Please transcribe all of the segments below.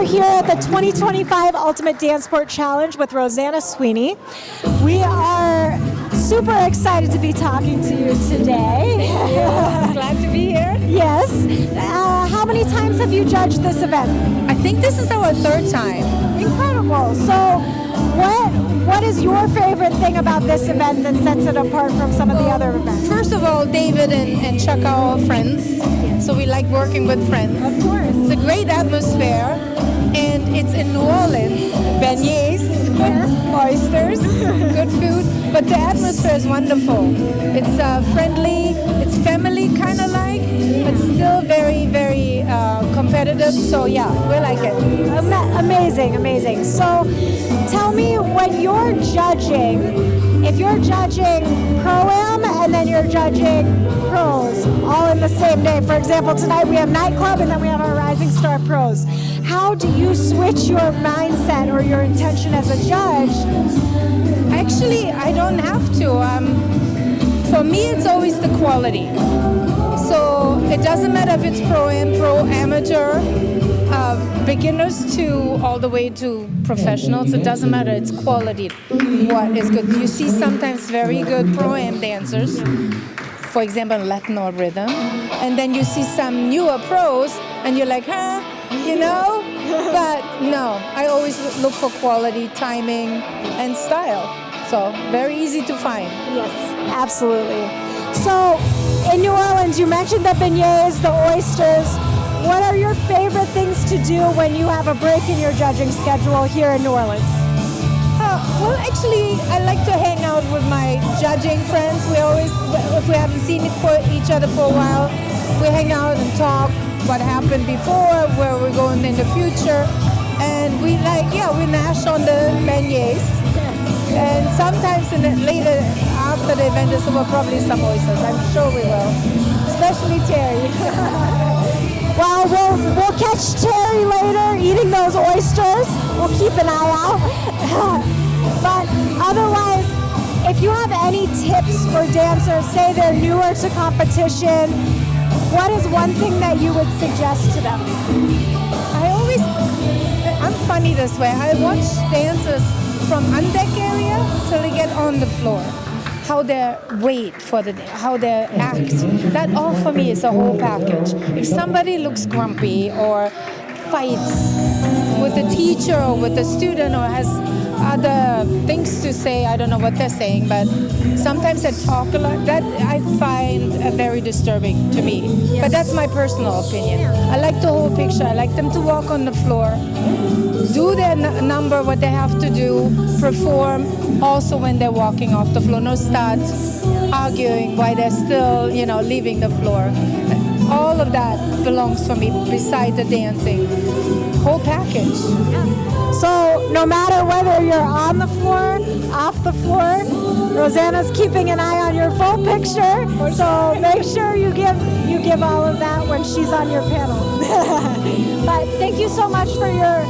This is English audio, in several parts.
here at the 2025 Ultimate Dancesport Challenge with Rozana Sweeney. We are super excited to be talking to you today. Glad to be here. Yes. How many times have you judged this event? I think this is our third time. Incredible. So what is your favorite thing about this event that sets it apart from some of the other events? First of all, David and Chuck are all friends, so we like working with friends. Of course. It's a great atmosphere, and it's in New Orleans. Beignets, oysters, good food, but the atmosphere is wonderful. It's friendly, it's family kind of like, but still very, very competitive, so yeah, we like it. Amazing, amazing. So tell me, when you're judging, if you're judging Pro-Am and then you're judging Pros all in the same day, for example, tonight we have Nightclub and then we have our Rising Star Pros, how do you switch your mindset or your intention as a judge? Actually, I don't have to. For me, it's always the quality. So it doesn't matter if it's pro-am, pro-amateur, beginners to all the way to professionals. It doesn't matter. It's quality. What is good? You see sometimes very good pro-am dancers, for example, Latin or rhythm, and then you see some newer pros, and you're like, huh, you know? But no, I always look for quality, timing, and style. So very easy to find. Yes, absolutely. So in New Orleans, you mentioned the beignets, the oysters. What are your favorite things to do when you have a break in your judging schedule here in New Orleans? Well, actually, I like to hang out with my judging friends. We always, if we haven't seen each other for a while, we hang out and talk what happened before, where we're going in the future. And we we gnash on the beignets. And sometimes later, after the event is over, probably some oysters. I'm sure we will, especially Terry. Well, we'll catch Terry later eating those oysters. We'll keep an eye out. But otherwise, if you have any tips for dancers, say they're newer to competition, what is one thing that you would suggest to them? I'm funny this way. I watch dancers from on-deck area till they get on the floor. How they wait for how they act. That all for me is a whole package. If somebody looks grumpy or fights with the teacher or with the student or has other things to say, I don't know what they're saying, but sometimes they talk a lot. That I find very disturbing to me. Yes. But that's my personal opinion. I like the whole picture. I like them to walk on the floor, do their number, what they have to do, perform. Also when they're walking off the floor, no start arguing while they're still, leaving the floor. All of that belongs for me beside the dancing. Whole package. So no matter whether you're on the floor, off the floor, Rozana's keeping an eye on your full picture. So make sure you give all of that when she's on your panel. But thank you so much for your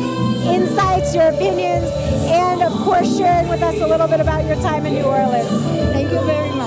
insights, your opinions, and of course sharing with us a little bit about your time in New Orleans. Thank you very much.